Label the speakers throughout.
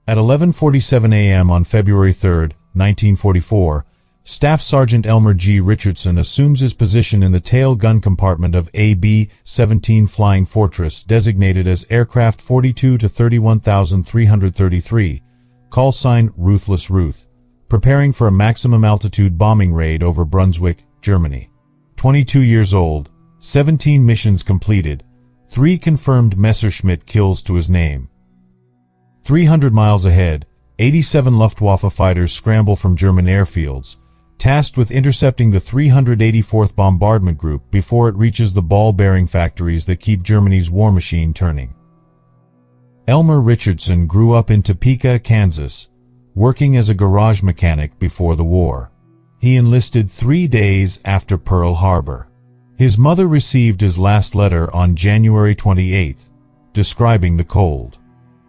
Speaker 1: At 11:47 a.m. on February 3, 1944, Staff Sergeant Elmer G. Richardson assumes his position in the tail gun compartment of a B-17 Flying Fortress, designated as Aircraft 42 to 31,333, call sign Ruthless Ruth, preparing for a maximum altitude bombing raid over Brunswick, Germany. 22 years old, 17 missions completed, 3 confirmed Messerschmitt kills to his name. 300 miles ahead, 87 Luftwaffe fighters scramble from German airfields, tasked with intercepting the 384th Bombardment Group before it reaches the ball-bearing factories that keep Germany's war machine turning. Elmer Richardson grew up in Topeka, Kansas, working as a garage mechanic before the war. He enlisted 3 days after Pearl Harbor. His mother received his last letter on January 28, describing the cold.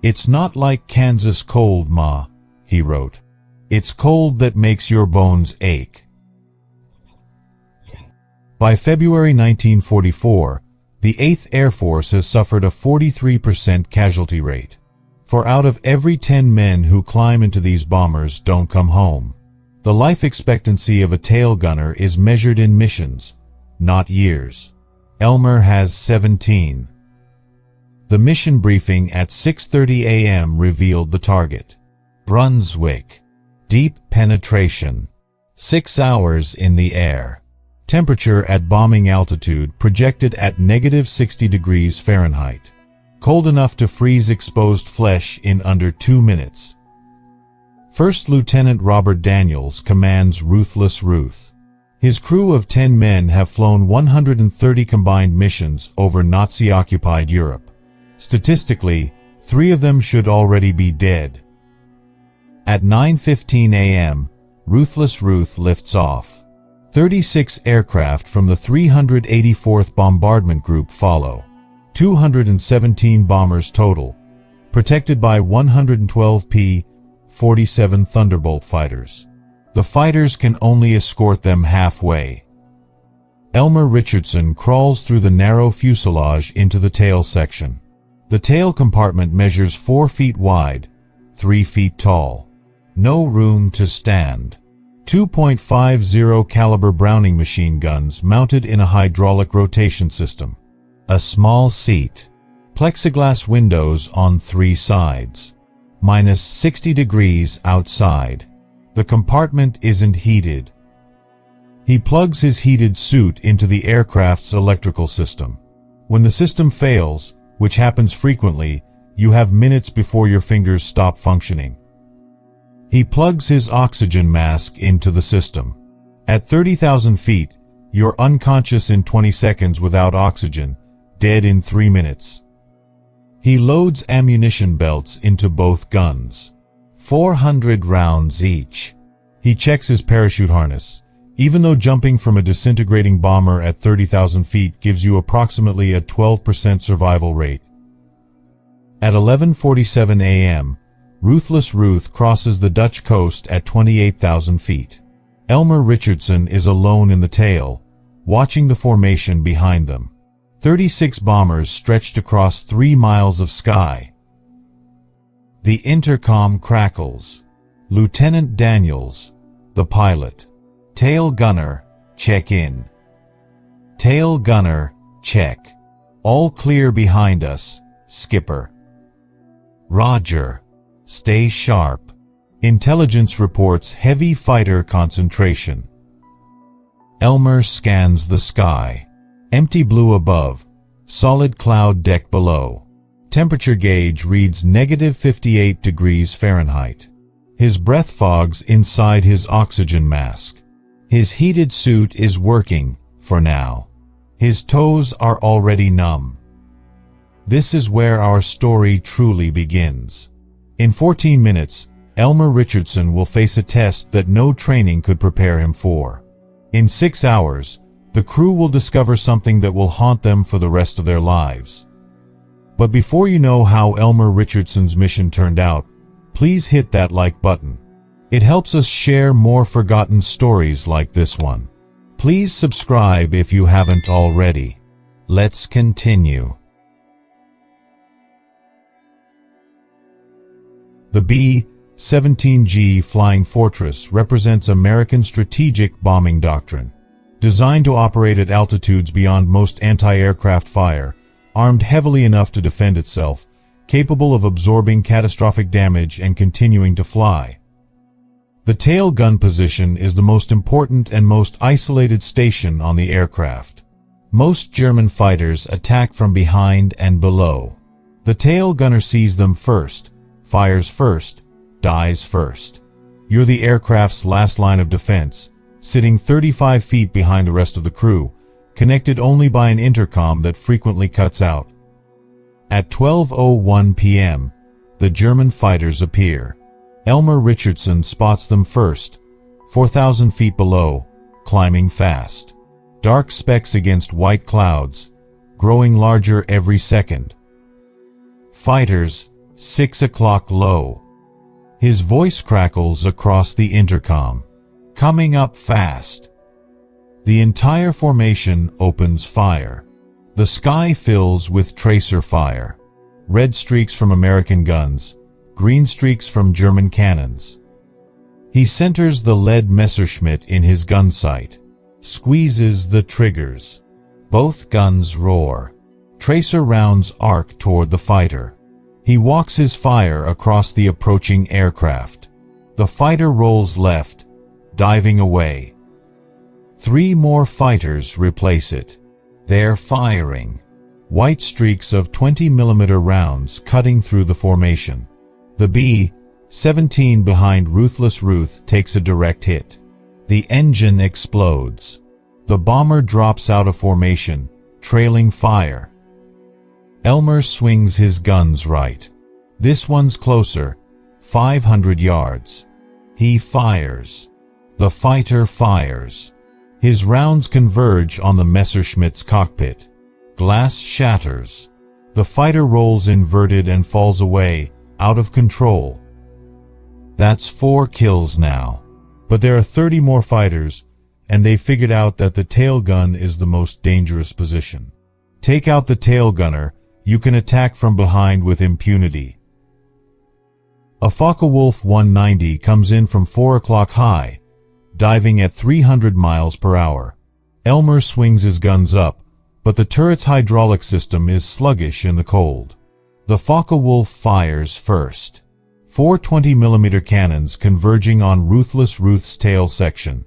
Speaker 1: "It's not like Kansas cold, Ma," he wrote. "It's cold that makes your bones ache." By February 1944, the 8th Air Force has suffered a 43% casualty rate. For out of every 10 men who climb into these bombers don't come home. The life expectancy of a tail gunner is measured in missions, not years. Elmer has 17. The mission briefing at 6:30 a.m. revealed the target. Brunswick. Deep penetration. 6 hours in the air. Temperature at bombing altitude projected at -60 degrees Fahrenheit. Cold enough to freeze exposed flesh in under 2 minutes. First Lieutenant Robert Daniels commands Ruthless Ruth. His crew of 10 men have flown 130 combined missions over Nazi-occupied Europe. Statistically, 3 of them should already be dead. At 9:15 a.m., Ruthless Ruth lifts off. 36 aircraft from the 384th Bombardment Group follow. 217 bombers total, protected by 112 P-47 Thunderbolt fighters. The fighters can only escort them halfway. Elmer Richardson crawls through the narrow fuselage into the tail section. The tail compartment measures 4 feet wide, 3 feet tall. No room to stand. 2.50 caliber Browning machine guns mounted in a hydraulic rotation system. A small seat. Plexiglass windows on 3 sides. -60 degrees outside. The compartment isn't heated. He plugs his heated suit into the aircraft's electrical system. When the system fails, which happens frequently, you have minutes before your fingers stop functioning. He plugs his oxygen mask into the system. At 30,000 feet, you're unconscious in 20 seconds without oxygen, dead in 3 minutes. He loads ammunition belts into both guns. 400 rounds each. He checks his parachute harness. Even though jumping from a disintegrating bomber at 30,000 feet gives you approximately a 12% survival rate. At 11:47 a.m., Ruthless Ruth crosses the Dutch coast at 28,000 feet. Elmer Richardson is alone in the tail, watching the formation behind them. 36 bombers stretched across 3 miles of sky. The intercom crackles. Lieutenant Daniels, the pilot. Tail gunner, check in. Tail gunner, check. All clear behind us, skipper. Roger. Stay sharp. Intelligence reports heavy fighter concentration. Elmer scans the sky. Empty blue above, solid cloud deck below. Temperature gauge reads -58 degrees Fahrenheit. His breath fogs inside his oxygen mask. His heated suit is working, for now. His toes are already numb. This is where our story truly begins. In 14 minutes, Elmer Richardson will face a test that no training could prepare him for. In 6 hours, the crew will discover something that will haunt them for the rest of their lives. But before you know how Elmer Richardson's mission turned out, please hit that like button. It helps us share more forgotten stories like this one. Please subscribe if you haven't already. Let's continue. The B-17G Flying Fortress represents American strategic bombing doctrine. Designed to operate at altitudes beyond most anti-aircraft fire, armed heavily enough to defend itself, capable of absorbing catastrophic damage and continuing to fly. The tail gun position is the most important and most isolated station on the aircraft. Most German fighters attack from behind and below. The tail gunner sees them first, fires first, dies first. You're the aircraft's last line of defense, sitting 35 feet behind the rest of the crew, connected only by an intercom that frequently cuts out. At 12:01 p.m., the German fighters appear. Elmer Richardson spots them first, 4,000 feet below, climbing fast. Dark specks against white clouds, growing larger every second. Fighters, 6 o'clock low. His voice crackles across the intercom. Coming up fast. The entire formation opens fire. The sky fills with tracer fire. Red streaks from American guns, green streaks from German cannons. He centers the lead Messerschmitt in his gun sight, squeezes the triggers. Both guns roar. Tracer rounds arc toward the fighter. He walks his fire across the approaching aircraft. The fighter rolls left, diving away. 3 more fighters replace it. They're firing. White streaks of 20mm rounds cutting through the formation. The B-17 behind Ruthless Ruth takes a direct hit. The engine explodes. The bomber drops out of formation, trailing fire. Elmer swings his guns right. This one's closer, 500 yards. He fires. The fighter fires. His rounds converge on the Messerschmitt's cockpit. Glass shatters. The fighter rolls inverted and falls away, out of control. That's 4 kills now. But there are 30 more fighters, and they figured out that the tail gun is the most dangerous position. Take out the tail gunner, you can attack from behind with impunity. A Focke-Wulf 190 comes in from 4 o'clock high, diving at 300 miles per hour. Elmer swings his guns up, but the turret's hydraulic system is sluggish in the cold. The Focke-Wulf fires first. 4 20mm cannons converging on Ruthless Ruth's tail section.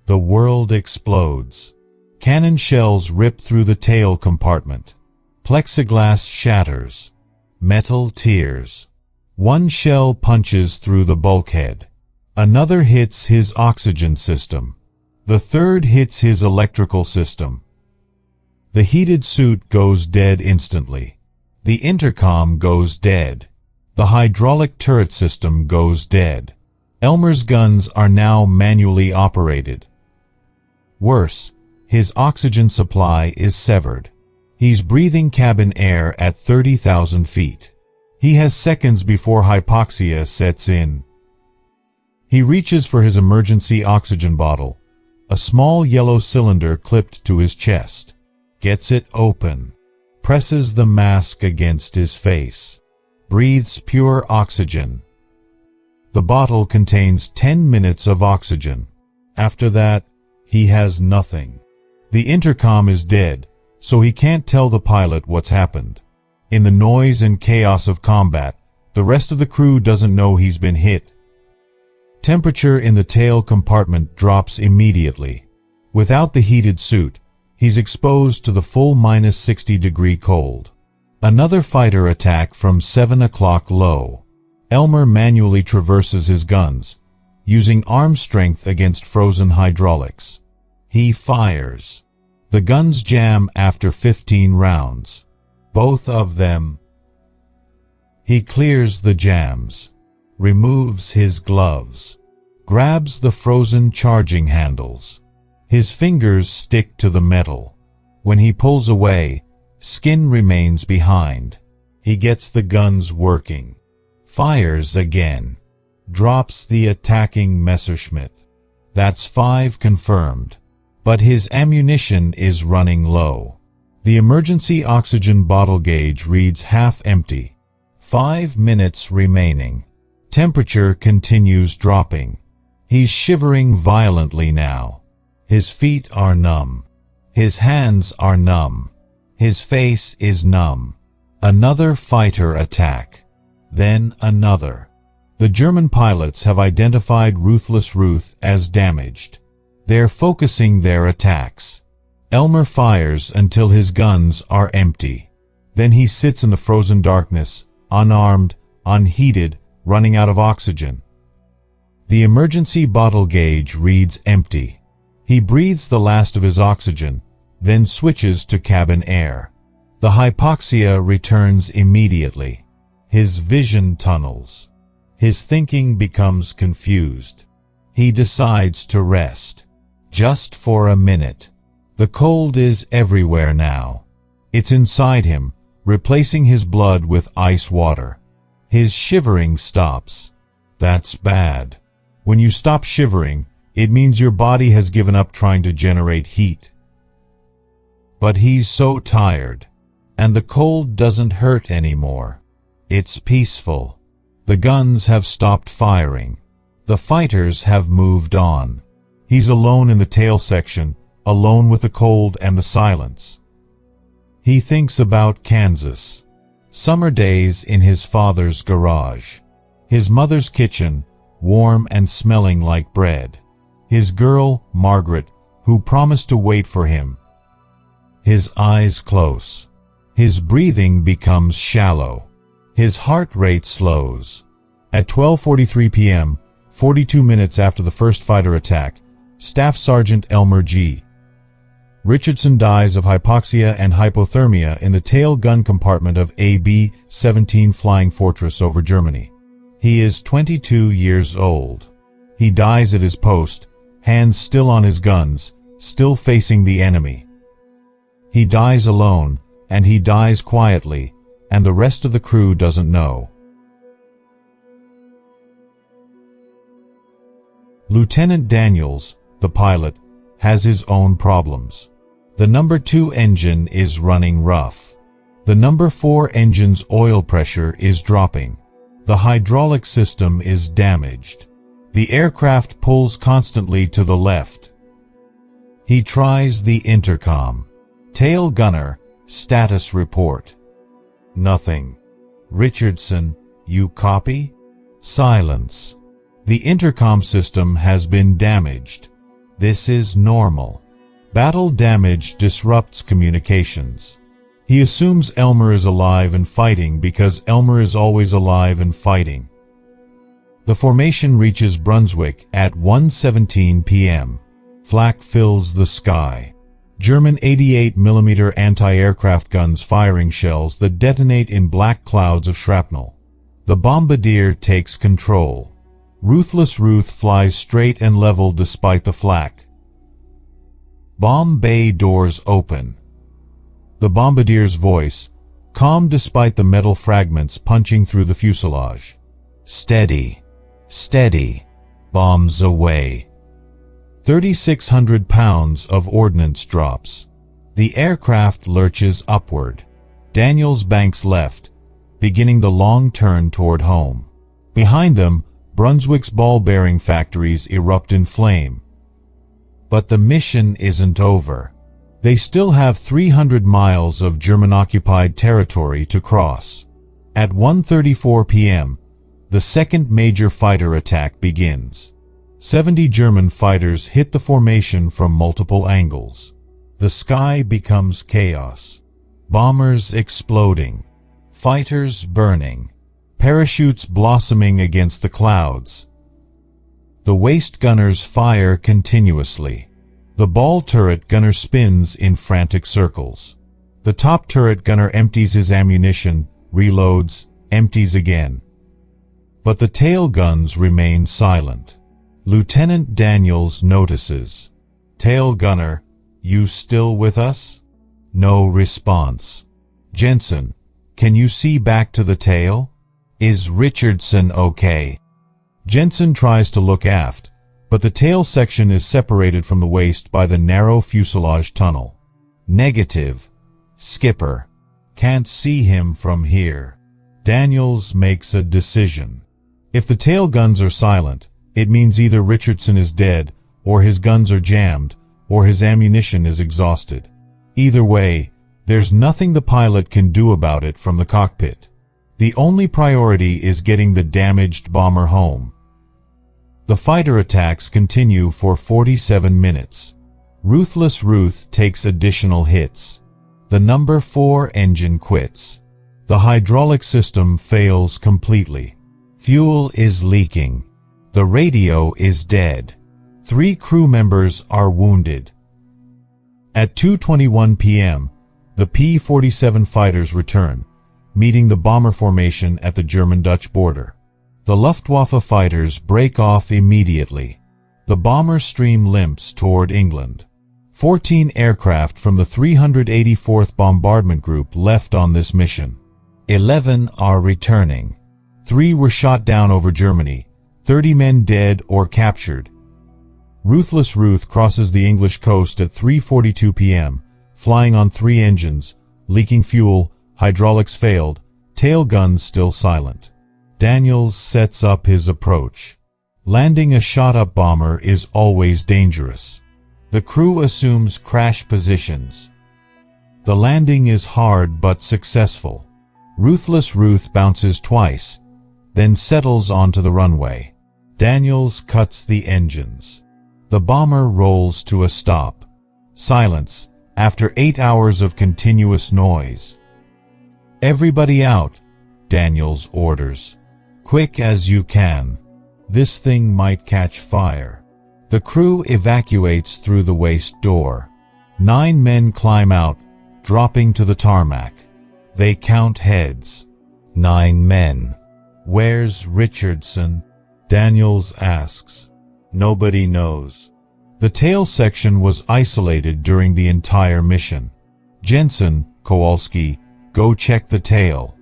Speaker 1: The world explodes. Cannon shells rip through the tail compartment. Plexiglass shatters. Metal tears. 1 shell punches through the bulkhead. Another hits his oxygen system. The third hits his electrical system. The heated suit goes dead instantly. The intercom goes dead. The hydraulic turret system goes dead. Elmer's guns are now manually operated. Worse, his oxygen supply is severed. He's breathing cabin air at 30,000 feet. He has seconds before hypoxia sets in. He reaches for his emergency oxygen bottle, a small yellow cylinder clipped to his chest. Gets it open. Presses the mask against his face. Breathes pure oxygen. The bottle contains 10 minutes of oxygen. After that, he has nothing. The intercom is dead, so he can't tell the pilot what's happened. In the noise and chaos of combat, the rest of the crew doesn't know he's been hit. Temperature in the tail compartment drops immediately. Without the heated suit, he's exposed to the full -60-degree cold. Another fighter attack from 7 o'clock low. Elmer manually traverses his guns, using arm strength against frozen hydraulics. He fires. The guns jam after 15 rounds. Both of them. He clears the jams, removes his gloves, grabs the frozen charging handles. His fingers stick to the metal. When he pulls away, skin remains behind. He gets the guns working. Fires again. Drops the attacking Messerschmitt. That's 5 confirmed. But his ammunition is running low. The emergency oxygen bottle gauge reads half empty. 5 minutes remaining. Temperature continues dropping. He's shivering violently now. His feet are numb. His hands are numb. His face is numb. Another fighter attack. Then another. The German pilots have identified Ruthless Ruth as damaged. They're focusing their attacks. Elmer fires until his guns are empty. Then he sits in the frozen darkness, unarmed, unheated, running out of oxygen. The emergency bottle gauge reads empty. He breathes the last of his oxygen, then switches to cabin air. The hypoxia returns immediately. His vision tunnels. His thinking becomes confused. He decides to rest. Just for a minute. The cold is everywhere now. It's inside him, replacing his blood with ice water. His shivering stops. That's bad. When you stop shivering, it means your body has given up trying to generate heat. But he's so tired. And the cold doesn't hurt anymore. It's peaceful. The guns have stopped firing. The fighters have moved on. He's alone in the tail section, alone with the cold and the silence. He thinks about Kansas. Summer days in his father's garage. His mother's kitchen, warm and smelling like bread. His girl, Margaret, who promised to wait for him. His eyes close. His breathing becomes shallow. His heart rate slows. At 12:43 p.m., 42 minutes after the first fighter attack, Staff Sergeant Elmer G. Richardson dies of hypoxia and hypothermia in the tail gun compartment of a B-17 Flying Fortress over Germany. He is 22 years old. He dies at his post, hands still on his guns, still facing the enemy. He dies alone, and he dies quietly, and the rest of the crew doesn't know. Lieutenant Daniels, the pilot, has his own problems. The number 2 engine is running rough. The number 4 engine's oil pressure is dropping. The hydraulic system is damaged. The aircraft pulls constantly to the left. He tries the intercom. Tail gunner, status report. Nothing. Richardson, you copy? Silence. The intercom system has been damaged. This is normal. Battle damage disrupts communications. He assumes Elmer is alive and fighting because Elmer is always alive and fighting. The formation reaches Brunswick at 1:17 p.m. Flak fills the sky. German 88mm anti-aircraft guns firing shells that detonate in black clouds of shrapnel. The bombardier takes control. Ruthless Ruth flies straight and level despite the flak. Bomb bay doors open. The bombardier's voice, calm despite the metal fragments punching through the fuselage. Steady. Steady. Bombs away. 3,600 pounds of ordnance drops. The aircraft lurches upward. Daniels banks left, beginning the long turn toward home. Behind them, Brunswick's ball bearing factories erupt in flame. But the mission isn't over. They still have 300 miles of German-occupied territory to cross. At 1:34 p.m., the second major fighter attack begins. 70 German fighters hit the formation from multiple angles. The sky becomes chaos. Bombers exploding. Fighters burning. Parachutes blossoming against the clouds. The waist gunners fire continuously. The ball turret gunner spins in frantic circles. The top turret gunner empties his ammunition, reloads, empties again. But the tail guns remain silent. Lieutenant Daniels notices. Tail gunner, you still with us? No response. Jensen, can you see back to the tail? Is Richardson okay? Jensen tries to look aft, but the tail section is separated from the waist by the narrow fuselage tunnel. Negative. Skipper. Can't see him from here. Daniels makes a decision. If the tail guns are silent, it means either Richardson is dead, or his guns are jammed, or his ammunition is exhausted. Either way, there's nothing the pilot can do about it from the cockpit. The only priority is getting the damaged bomber home. The fighter attacks continue for 47 minutes. Ruthless Ruth takes additional hits. The number 4 engine quits. The hydraulic system fails completely. Fuel is leaking. The radio is dead. 3 crew members are wounded. At 2:21 p.m., the P-47 fighters return, meeting the bomber formation at the German-Dutch border. The Luftwaffe fighters break off immediately. The bomber stream limps toward England. 14 aircraft from the 384th Bombardment Group left on this mission. 11 are returning. 3 were shot down over Germany, 30 men dead or captured. Ruthless Ruth crosses the English coast at 3:42 p.m., flying on 3 engines, leaking fuel, hydraulics failed, tail guns still silent. Daniels sets up his approach. Landing a shot-up bomber is always dangerous. The crew assumes crash positions. The landing is hard but successful. Ruthless Ruth bounces twice, then settles onto the runway. Daniels cuts the engines. The bomber rolls to a stop. Silence after 8 hours of continuous noise. "Everybody out," Daniels orders. "Quick as you can. This thing might catch fire." The crew evacuates through the waste door. 9 men climb out, dropping to the tarmac. They count heads. 9 men. "Where's Richardson?" Daniels asks. Nobody knows. The tail section was isolated during the entire mission. "Jensen, Kowalski, go check the tail."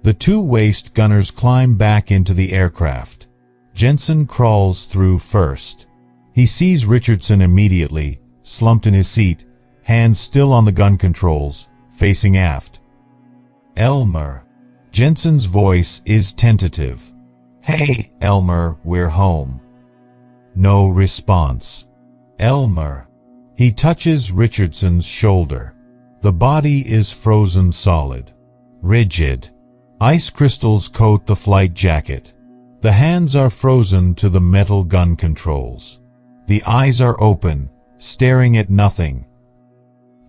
Speaker 1: The 2 waist gunners climb back into the aircraft. Jensen crawls through first. He sees Richardson immediately, slumped in his seat, hands still on the gun controls, facing aft. "Elmer." Jensen's voice is tentative. "Hey, Elmer, we're home." No response. "Elmer." He touches Richardson's shoulder. The body is frozen solid. Rigid. Ice crystals coat the flight jacket. The hands are frozen to the metal gun controls. The eyes are open, staring at nothing.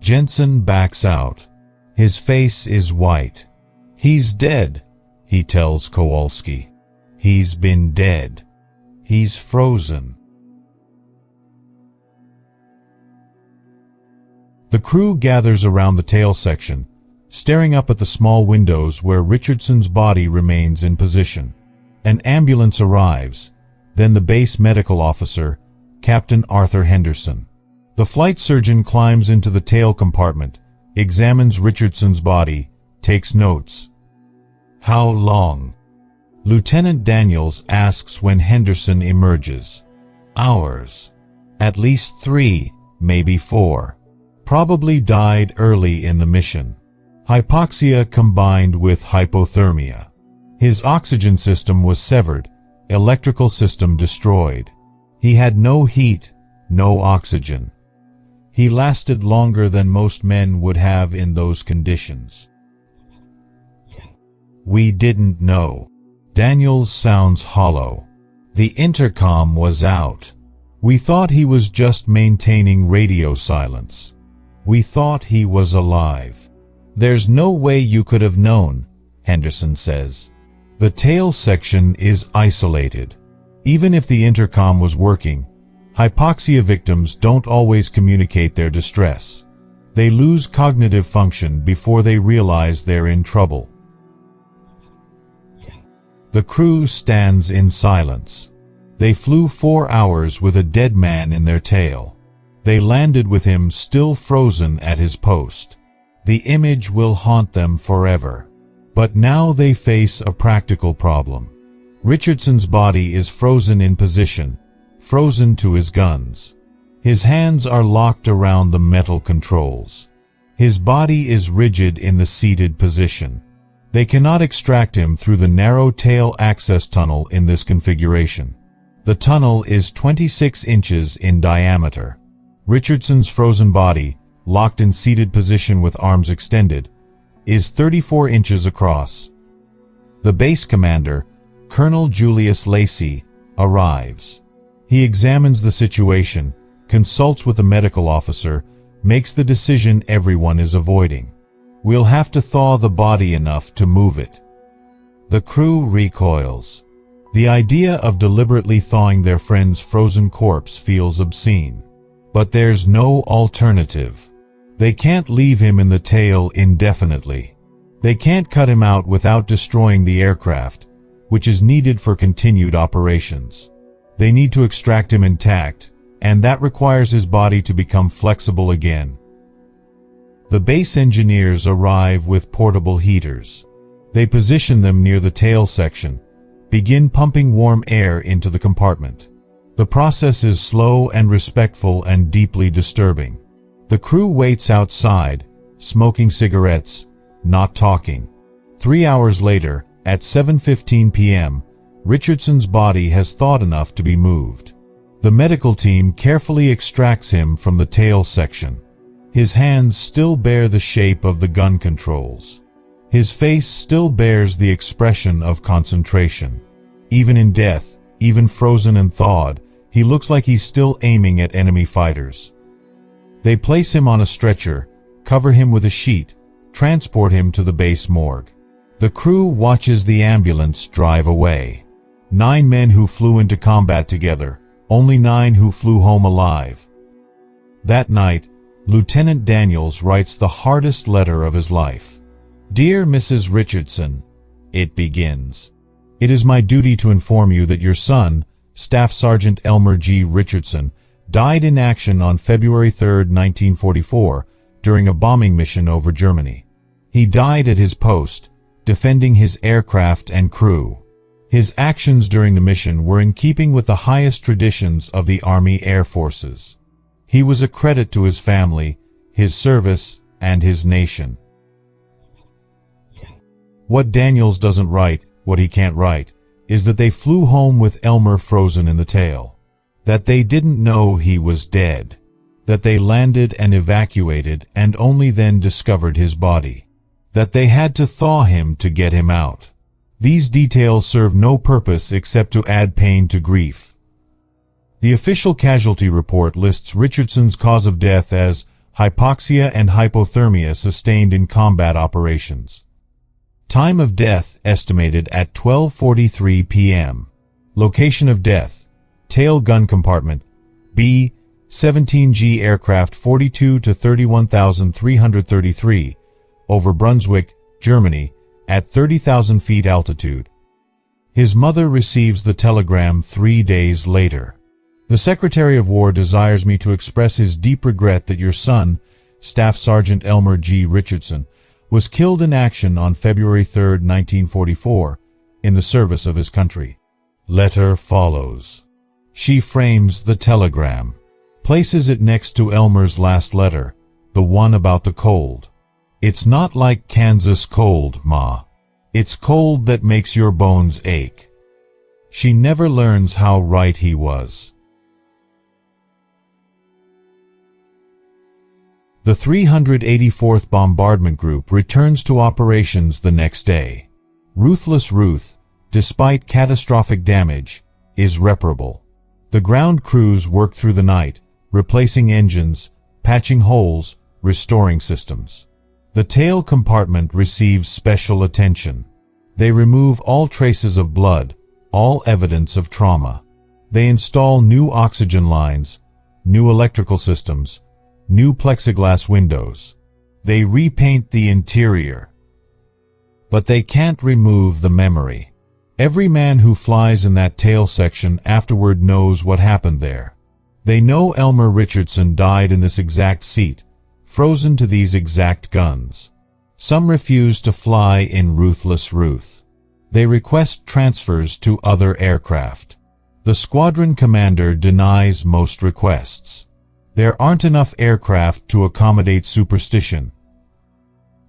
Speaker 1: Jensen backs out. His face is white. "He's dead," he tells Kowalski. "He's been dead. He's frozen." The crew gathers around the tail section, staring up at the small windows where Richardson's body remains in position. An ambulance arrives, then the base medical officer, Captain Arthur Henderson. The flight surgeon climbs into the tail compartment, examines Richardson's body, takes notes. "How long?" Lieutenant Daniels asks when Henderson emerges. "Hours. At least 3, maybe 4. Probably died early in the mission. Hypoxia combined with hypothermia. His oxygen system was severed, electrical system destroyed. He had no heat, no oxygen. He lasted longer than most men would have in those conditions." "We didn't know." Daniels sounds hollow. "The intercom was out. We thought he was just maintaining radio silence. We thought he was alive." "There's no way you could have known," Henderson says. "The tail section is isolated. Even if the intercom was working, hypoxia victims don't always communicate their distress. They lose cognitive function before they realize they're in trouble." The crew stands in silence. They flew 4 hours with a dead man in their tail. They landed with him still frozen at his post. The image will haunt them forever. But now they face a practical problem. Richardson's body is frozen in position, frozen to his guns. His hands are locked around the metal controls. His body is rigid in the seated position. They cannot extract him through the narrow tail access tunnel in this configuration. The tunnel is 26 inches in diameter. Richardson's frozen body, locked in seated position with arms extended, is 34 inches across. The base commander, Colonel Julius Lacey, arrives. He examines the situation, consults with the medical officer, makes the decision everyone is avoiding. We'll have to thaw the body enough to move it. The crew recoils. The idea of deliberately thawing their friend's frozen corpse feels obscene. But there's no alternative. They can't leave him in the tail indefinitely. They can't cut him out without destroying the aircraft, which is needed for continued operations. They need to extract him intact, and that requires his body to become flexible again. The base engineers arrive with portable heaters. They position them near the tail section, begin pumping warm air into the compartment. The process is slow and respectful and deeply disturbing. The crew waits outside, smoking cigarettes, not talking. 3 hours later, at 7:15 p.m., Richardson's body has thawed enough to be moved. The medical team carefully extracts him from the tail section. His hands still bear the shape of the gun controls. His face still bears the expression of concentration. Even in death, even frozen and thawed, he looks like he's still aiming at enemy fighters. They place him on a stretcher, cover him with a sheet, transport him to the base morgue. The crew watches the ambulance drive away. 9 men who flew into combat together, only 9 who flew home alive. That night, Lieutenant Daniels writes the hardest letter of his life. "Dear Mrs. Richardson," it begins. "It is my duty to inform you that your son, Staff Sergeant Elmer G. Richardson, died in action on February 3, 1944, during a bombing mission over Germany. He died at his post, defending his aircraft and crew. His actions during the mission were in keeping with the highest traditions of the Army Air Forces. He was a credit to his family, his service, and his nation." What Daniels doesn't write, what he can't write, is that they flew home with Elmer frozen in the tail. That they didn't know he was dead. That they landed and evacuated and only then discovered his body. That they had to thaw him to get him out. These details serve no purpose except to add pain to grief. The official casualty report lists Richardson's cause of death as hypoxia and hypothermia sustained in combat operations. Time of death estimated at 12:43 p.m. Location of death: tail gun compartment, B-17G aircraft 42 to 31,333, over Brunswick, Germany, at 30,000 feet altitude. His mother receives the telegram 3 days later. "The Secretary of War desires me to express his deep regret that your son, Staff Sergeant Elmer G. Richardson, was killed in action on February 3, 1944, in the service of his country." Letter follows. She frames the telegram, places it next to Elmer's last letter, the one about the cold. "It's not like Kansas cold, Ma. It's cold that makes your bones ache." She never learns how right he was. The 384th Bombardment Group returns to operations the next day. Ruthless Ruth, despite catastrophic damage, is reparable. The ground crews work through the night, replacing engines, patching holes, restoring systems. The tail compartment receives special attention. They remove all traces of blood, all evidence of trauma. They install new oxygen lines, new electrical systems, new plexiglass windows. They repaint the interior. But they can't remove the memory. Every man who flies in that tail section afterward knows what happened there. They know Elmer Richardson died in this exact seat, frozen to these exact guns. Some refuse to fly in Ruthless Ruth. They request transfers to other aircraft. The squadron commander denies most requests. There aren't enough aircraft to accommodate superstition.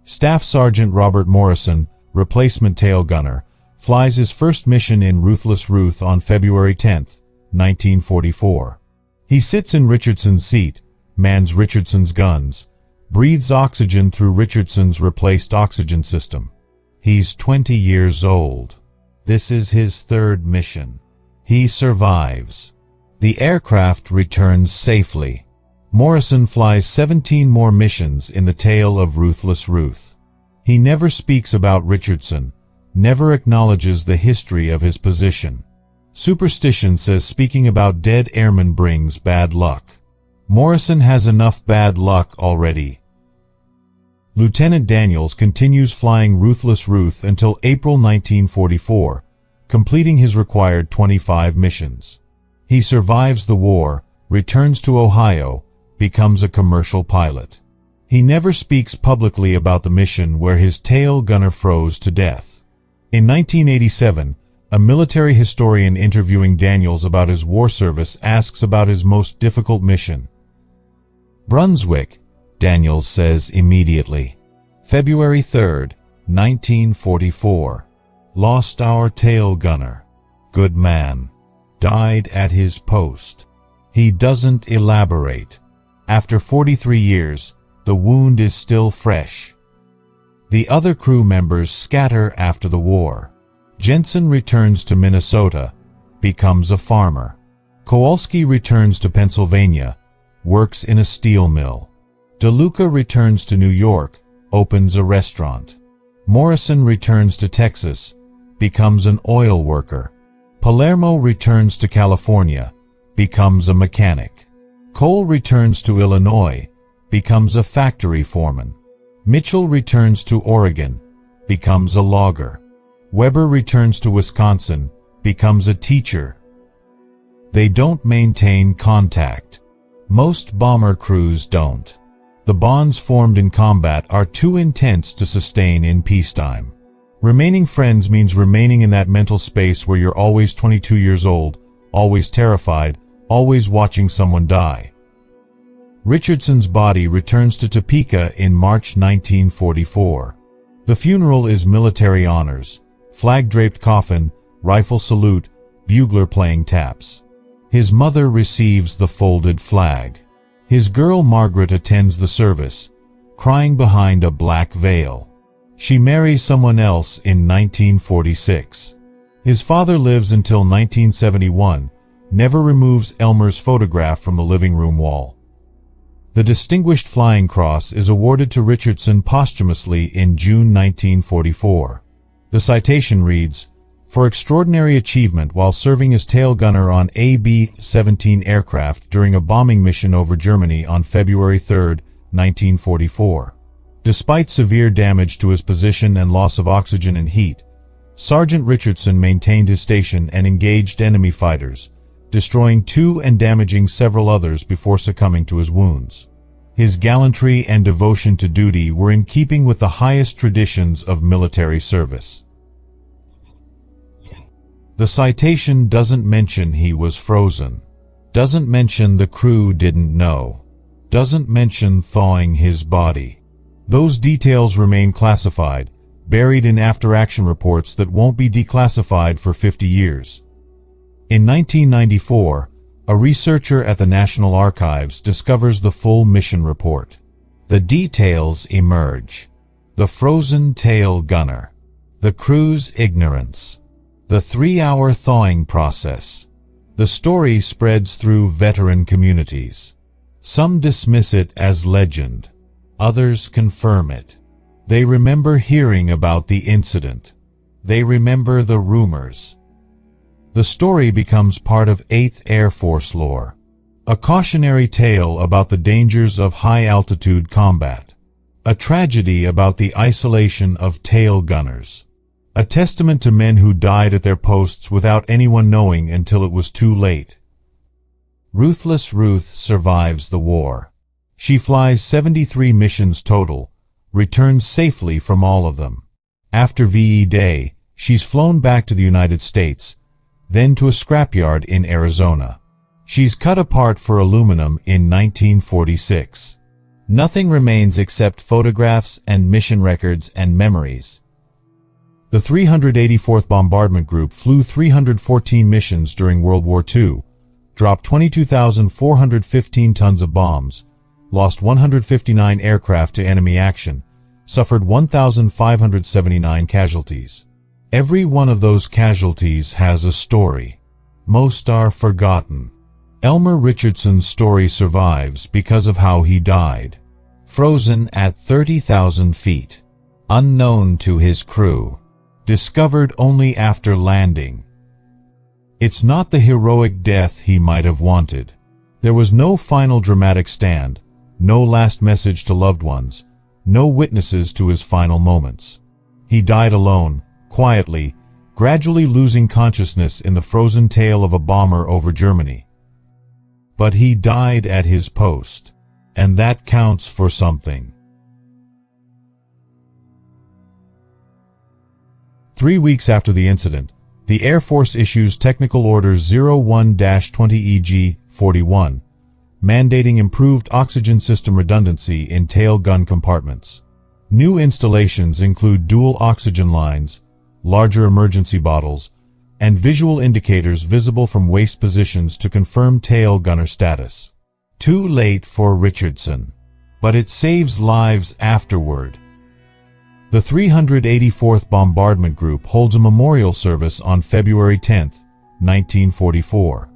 Speaker 1: Staff Sergeant Robert Morrison replacement tail gunner, flies his first mission in Ruthless Ruth on February 10, 1944. He sits in Richardson's seat, mans Richardson's guns, breathes oxygen through Richardson's replaced oxygen system. He's 20 years old. This is his third mission. He survives. The aircraft returns safely. Morrison flies 17 more missions in the tail of Ruthless Ruth. He never speaks about Richardson, never acknowledges the history of his position. Superstition says speaking about dead airmen brings bad luck. Morrison has enough bad luck already. Lieutenant Daniels continues flying Ruthless Ruth until April 1944, completing his required 25 missions. He survives the war, returns to Ohio, becomes a commercial pilot. He never speaks publicly about the mission where his tail gunner froze to death. In 1987, a military historian interviewing Daniels about his war service asks about his most difficult mission. Brunswick, Daniels says immediately. February 3, 1944. Lost our tail gunner. Good man. Died at his post. He doesn't elaborate. After 43 years, the wound is still fresh. The other crew members scatter after the war. Jensen returns to Minnesota, becomes a farmer. Kowalski returns to Pennsylvania, works in a steel mill. DeLuca returns to New York, opens a restaurant. Morrison returns to Texas, becomes an oil worker. Palermo returns to California, becomes a mechanic. Cole returns to Illinois, becomes a factory foreman. Mitchell returns to Oregon, becomes a logger. Weber returns to Wisconsin, becomes a teacher. They don't maintain contact. Most bomber crews don't. The bonds formed in combat are too intense to sustain in peacetime. Remaining friends means remaining in that mental space where you're always 22 years old, always terrified, always watching someone die. Richardson's body returns to Topeka in March 1944. The funeral is military honors. Flag-draped coffin, rifle salute, bugler playing taps. His mother receives the folded flag. His girl Margaret attends the service, crying behind a black veil. She marries someone else in 1946. His father lives until 1971, never removes Elmer's photograph from the living room wall. The Distinguished Flying Cross is awarded to Richardson posthumously in June 1944. The citation reads, "For extraordinary achievement while serving as tail gunner on a B-17 aircraft during a bombing mission over Germany on February 3, 1944. Despite severe damage to his position and loss of oxygen and heat, Sergeant Richardson maintained his station and engaged enemy fighters, destroying 2 and damaging several others before succumbing to his wounds. His gallantry and devotion to duty were in keeping with the highest traditions of military service." The citation doesn't mention he was frozen, doesn't mention the crew didn't know, doesn't mention thawing his body. Those details remain classified, buried in after-action reports that won't be declassified for 50 years. In 1994, a researcher at the National Archives discovers the full mission report. The details emerge. The frozen tail gunner. The crew's ignorance. The 3-hour thawing process. The story spreads through veteran communities. Some dismiss it as legend. Others confirm it. They remember hearing about the incident. They remember the rumors. The story becomes part of 8th Air Force lore, a cautionary tale about the dangers of high-altitude combat, a tragedy about the isolation of tail gunners, a testament to men who died at their posts without anyone knowing until it was too late. Ruthless Ruth survives the war. She flies 73 missions total, returns safely from all of them. After VE Day, she's flown back to the United States, then to a scrapyard in Arizona. She's cut apart for aluminum in 1946. Nothing remains except photographs and mission records and memories. The 384th Bombardment Group flew 314 missions during World War II, dropped 22,415 tons of bombs, lost 159 aircraft to enemy action, suffered 1,579 casualties. Every one of those casualties has a story. Most are forgotten. Elmer Richardson's story survives because of how he died. Frozen at 30,000 feet. Unknown to his crew. Discovered only after landing. It's not the heroic death he might have wanted. There was no final dramatic stand, no last message to loved ones, no witnesses to his final moments. He died alone, quietly, gradually losing consciousness in the frozen tail of a bomber over Germany. But he died at his post, and that counts for something. 3 weeks after the incident, the Air Force issues Technical Order 01-20EG-41, mandating improved oxygen system redundancy in tail gun compartments. New installations include dual oxygen lines, larger emergency bottles, and visual indicators visible from waist positions to confirm tail gunner status. Too late for Richardson, but it saves lives afterward. The 384th Bombardment Group holds a memorial service on February 10, 1944.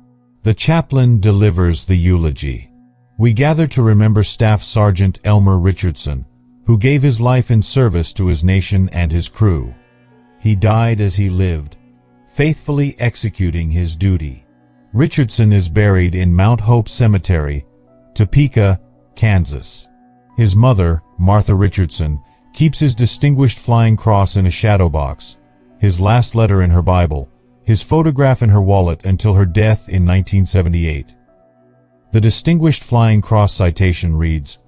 Speaker 1: The chaplain delivers the eulogy. We gather to remember Staff Sergeant Elmer Richardson, who gave his life in service to his nation and his crew. He died as he lived, faithfully executing his duty. Richardson is buried in Mount Hope Cemetery, Topeka, Kansas. His mother, Martha Richardson, keeps his Distinguished Flying Cross in a shadow box, his last letter in her Bible, his photograph in her wallet until her death in 1978. The Distinguished Flying Cross citation reads,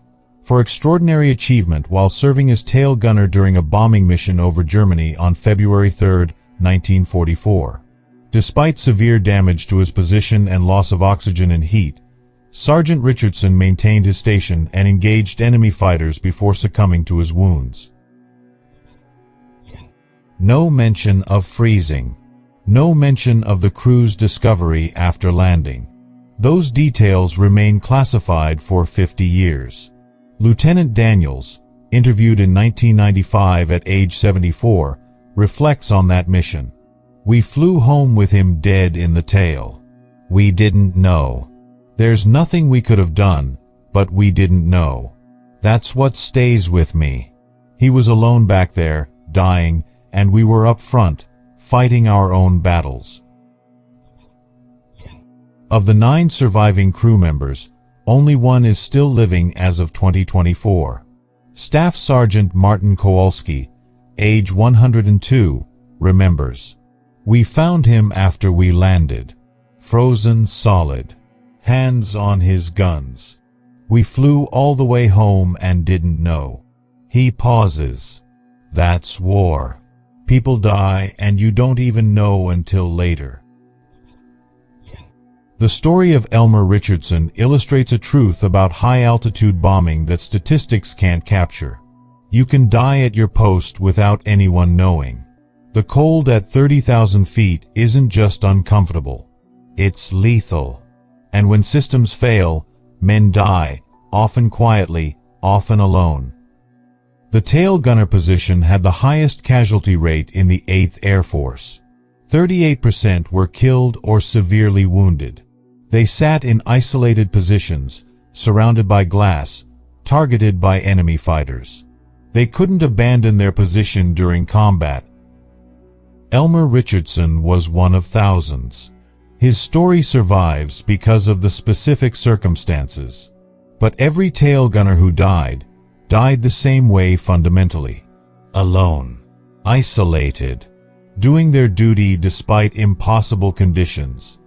Speaker 1: "For extraordinary achievement while serving as tail gunner during a bombing mission over Germany on February 3, 1944. Despite severe damage to his position and loss of oxygen and heat, Sergeant Richardson maintained his station and engaged enemy fighters before succumbing to his wounds." No mention of freezing. No mention of the crew's discovery after landing. Those details remain classified for 50 years. Lieutenant Daniels, interviewed in 1995 at age 74, reflects on that mission. "We flew home with him dead in the tail. We didn't know. There's nothing we could have done, but we didn't know. That's what stays with me. He was alone back there, dying, and we were up front, fighting our own battles." Of the 9 surviving crew members, only one is still living as of 2024. Staff Sergeant Martin Kowalski, age 102, remembers, "We found him after we landed. Frozen solid. Hands on his guns. We flew all the way home and didn't know." He pauses. That's war. People die and you don't even know until later. The story of Elmer Richardson illustrates a truth about high-altitude bombing that statistics can't capture. You can die at your post without anyone knowing. The cold at 30,000 feet isn't just uncomfortable. It's lethal. And when systems fail, men die, often quietly, often alone. The tail gunner position had the highest casualty rate in the 8th Air Force. 38% were killed or severely wounded. They sat in isolated positions, surrounded by glass, targeted by enemy fighters. They couldn't abandon their position during combat. Elmer Richardson was one of thousands. His story survives because of the specific circumstances. But every tail gunner who died the same way fundamentally. Alone. Isolated. Doing their duty despite impossible conditions.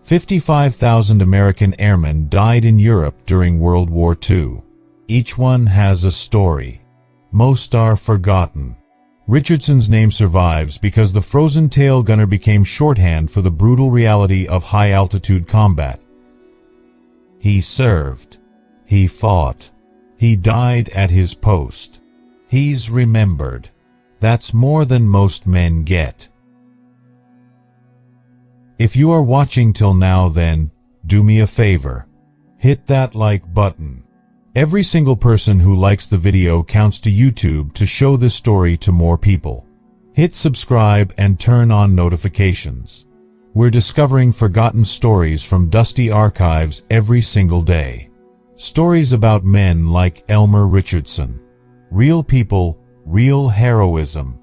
Speaker 1: 55,000 American airmen died in Europe during World War II. Each one has a story. Most are forgotten. Richardson's name survives because the frozen tail gunner became shorthand for the brutal reality of high-altitude combat. He served. He fought. He died at his post. He's remembered. That's more than most men get. If you are watching till now, then do me a favor. Hit that like button. Every single person who likes the video counts to YouTube to show this story to more people. Hit subscribe and turn on notifications. We're discovering forgotten stories from dusty archives every single day. Stories about men like Elmer Richardson. Real people, real heroism.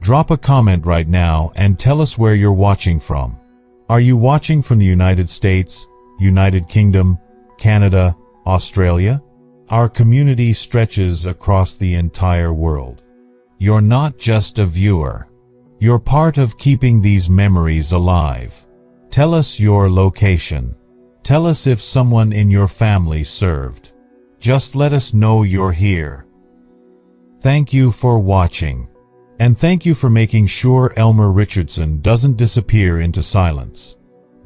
Speaker 1: Drop a comment right now and tell us where you're watching from. Are you watching from the United States, United Kingdom, Canada, Australia? Our community stretches across the entire world. You're not just a viewer. You're part of keeping these memories alive. Tell us your location. Tell us if someone in your family served. Just let us know you're here. Thank you for watching. And thank you for making sure Elmer Richardson doesn't disappear into silence.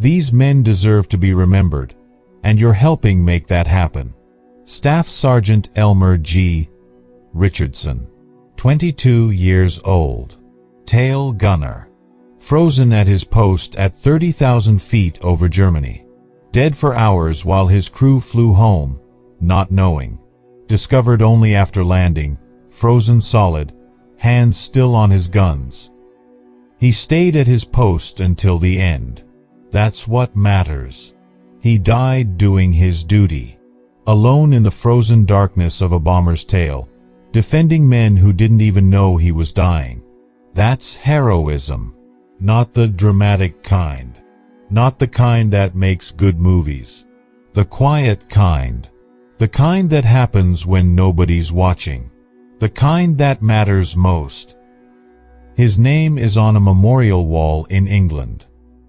Speaker 1: These men deserve to be remembered, and you're helping make that happen. Staff Sergeant Elmer G. Richardson, 22 years old, tail gunner, frozen at his post at 30,000 feet over Germany, dead for hours while his crew flew home, not knowing, discovered only after landing, frozen solid, hands still on his guns. He stayed at his post until the end. That's what matters. He died doing his duty, alone in the frozen darkness of a bomber's tail, defending men who didn't even know he was dying. That's heroism, not the dramatic kind, not the kind that makes good movies, the quiet kind, the kind that happens when nobody's watching, the kind that matters most. His name is on a memorial wall in England,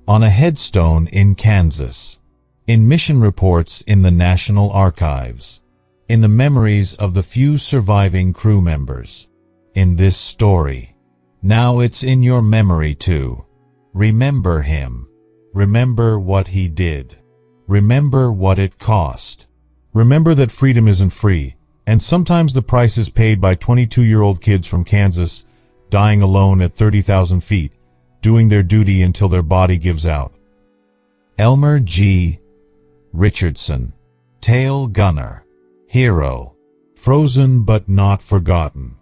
Speaker 1: on a headstone in Kansas, in mission reports in the National Archives, in the memories of the few surviving crew members, in this story. Now it's in your memory too. Remember him. Remember what he did. Remember what it cost. Remember that freedom isn't free, and sometimes the price is paid by 22-year-old kids from Kansas dying alone at 30,000 feet, doing their duty until their body gives out. Elmer G. Richardson, tail gunner, hero, frozen but not forgotten.